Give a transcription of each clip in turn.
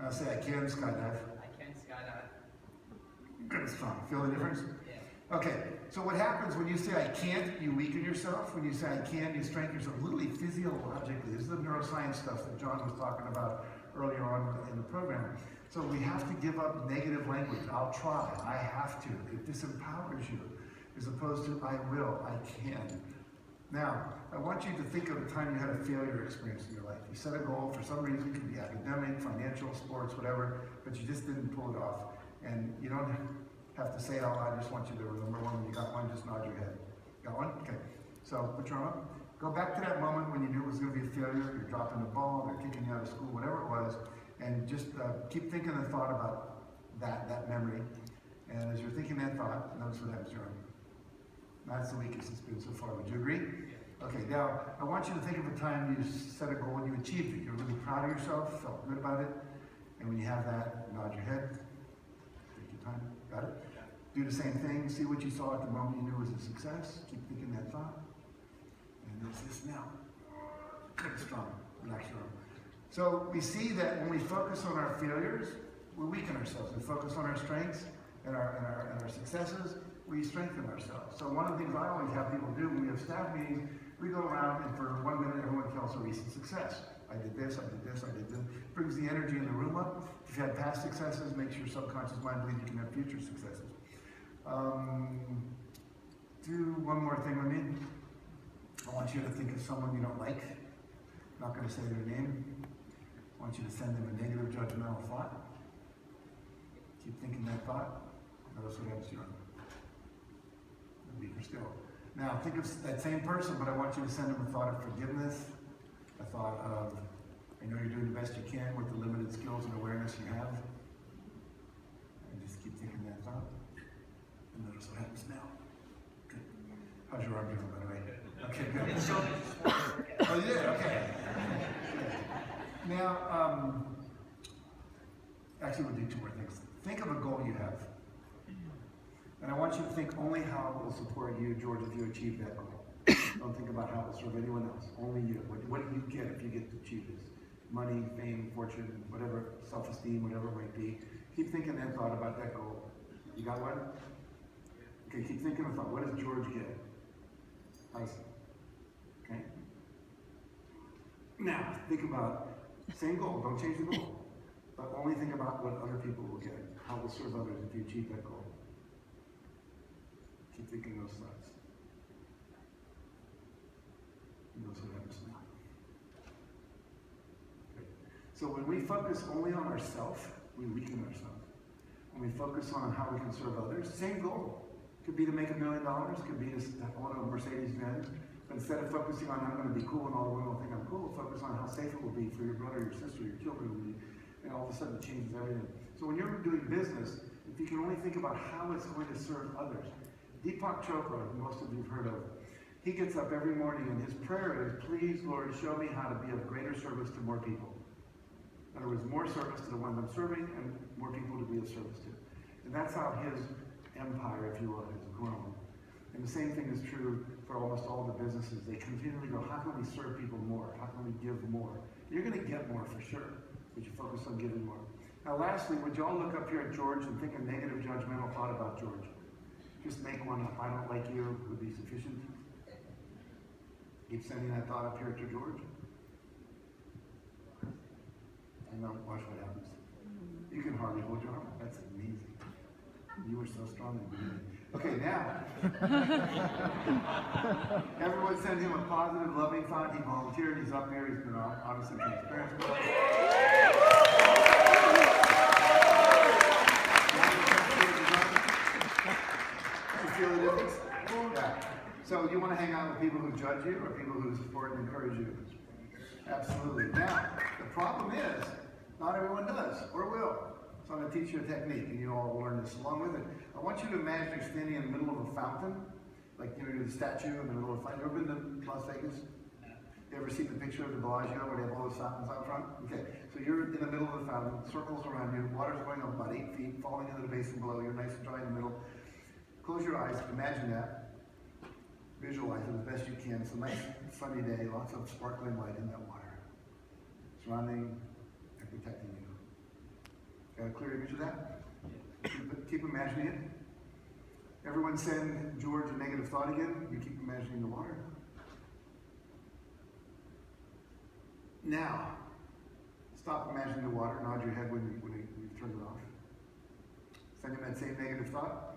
Now say, I can skydive. I can skydive. Good, strong. Feel the difference? Yeah. Okay, so what happens when you say I can't, you weaken yourself. When you say I can, you strengthen yourself. Literally physiologically. This is the neuroscience stuff that John was talking about earlier on in the program. So we have to give up negative language. I'll try. I have to. It disempowers you, as opposed to I will, I can. Now, I want you to think of a time you had a failure experience in your life. You set a goal for some reason, it could be academic, financial, sports, whatever, but you just didn't pull it off. And you don't have to say it out loud. I just want you to remember one. When you got one, just nod your head. Got one? Okay. So put your arm up. Go back to that moment when you knew it was going to be a failure. You're dropping the ball, they're kicking you out of school, whatever it was. And just keep thinking the thought about that memory. And as you're thinking that thought, notice what happens to your arm. That's the weakest it's been so far. Would you agree? Yeah. Okay, now I want you to think of a time you set a goal and you achieved it. You're really proud of yourself, felt good about it. And when you have that, nod your head. Take your time. Got it? Yeah. Do the same thing. See what you saw at the moment you knew was a success. Keep thinking that thought. And there's this now. Good, strong. Relax your arm. So we see that when we focus on our failures, we weaken ourselves. We focus on our strengths and our successes, we strengthen ourselves. So one of the things I always have people do when we have staff meetings, we go around and for 1 minute everyone tells a recent success. I did this, I did this, I did this. Brings the energy in the room up. If you've had past successes, makes your subconscious mind believe you can have future successes. Do one more thing with me. I want you to think of someone you don't like. I'm not going to say their name. I want you to send them a negative judgmental thought. Keep thinking that thought. Notice what happens to your arm. Weaker still. Now think of that same person, but I want you to send them a thought of forgiveness, a thought of, I know you're doing the best you can with the limited skills and awareness you have. And just keep thinking that thought. And notice what happens now. Good. How's your arm doing, by the way? Okay, good. It's showing Oh, you did? Okay. Now, actually we'll do two more things. Think of a goal you have. And I want you to think only how it will support you, George, if you achieve that goal. Don't think about how it will serve anyone else. Only you. What do you get if you get to achieve this? Money, fame, fortune, whatever, self-esteem, whatever it might be. Keep thinking that thought about that goal. You got one? Okay, keep thinking of thought. What does George get? Nice. Okay? Now, think about, same goal, don't change the goal. But only think about what other people will get. How it will serve others if you achieve that goal. Keep thinking those thoughts. And those what happens now. Okay. So when we focus only on ourselves, we weaken ourselves. When we focus on how we can serve others, same goal. Could be to make $1 million, could be to own a Mercedes-Benz. But instead of focusing on I'm going to be cool and all the women will think I'm cool, focus on how safe it will be for your brother, your sister, your children, and all of a sudden it changes everything. So when you're doing business, if you can only think about how it's going to serve others. Deepak Chopra, who most of you have heard of, he gets up every morning and his prayer is, please, Lord, show me how to be of greater service to more people. In other words, more service to the ones I'm serving and more people to be of service to. And that's how his empire, if you will, has grown. And the same thing is true for almost all the businesses. They continually go, how can we serve people more? How can we give more? You're going to get more for sure, but you focus on giving more. Now lastly, would you all look up here at George and think a negative judgmental thought about George? Just make one up. I don't like you would be sufficient. Keep sending that thought up here to George. And now watch what happens. You can hardly hold your arm. That's amazing. You were so strong in the beginning. Okay, now. Everyone send him a positive, loving thought. He volunteered. He's up here. He's been obviously transparent. Feel the difference? Yeah. So you want to hang out with people who judge you or people who support and encourage you? Absolutely. Now, the problem is, not everyone does or will. So I'm going to teach you a technique and you all will learn this along with it. I want you to imagine you're standing in the middle of a fountain, like the statue in the middle of a fountain. You ever been to Las Vegas? You ever seen the picture of the Bellagio where they have all those fountains out front? Okay, so you're in the middle of the fountain, circles around you, water's going up about 8 feet, falling into the basin below, you're nice and dry in the middle. Close your eyes, imagine that, visualize it as best you can. It's a nice sunny day, lots of sparkling light in that water, surrounding and protecting you. Got a clear image of that? Keep imagining it. Everyone send George a negative thought again. You keep imagining the water. Now, stop imagining the water. Nod your head when you turn it off. Send him that same negative thought.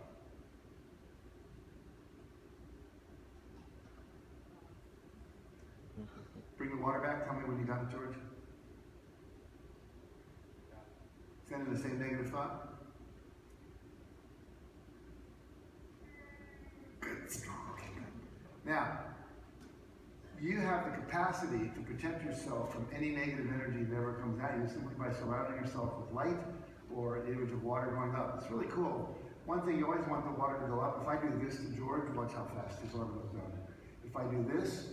Bring the water back. Tell me when you got it, George. Send him the same negative thought. Good, strong. Okay, good. Now, you have the capacity to protect yourself from any negative energy that ever comes at you simply by surrounding yourself with light or an image of water going up. It's really cool. One thing, you always want the water to go up. If I do this to George, watch how fast his arm goes down. If I do this,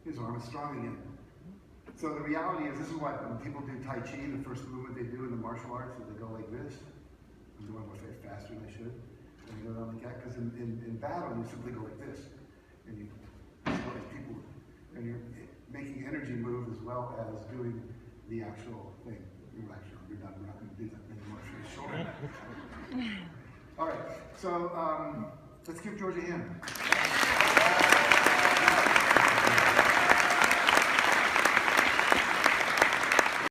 his arm is strong again. So the reality is, this is what, when people do Tai Chi, the first movement they do in the martial arts is they go like this. I'm doing my face faster than I should. And they go down like that, because in battle, you simply go like this. And you like people, and you're making energy move as well as doing the actual thing. You're done. We're not going to do that anymore for the shoulder. All right, so let's give George a hand.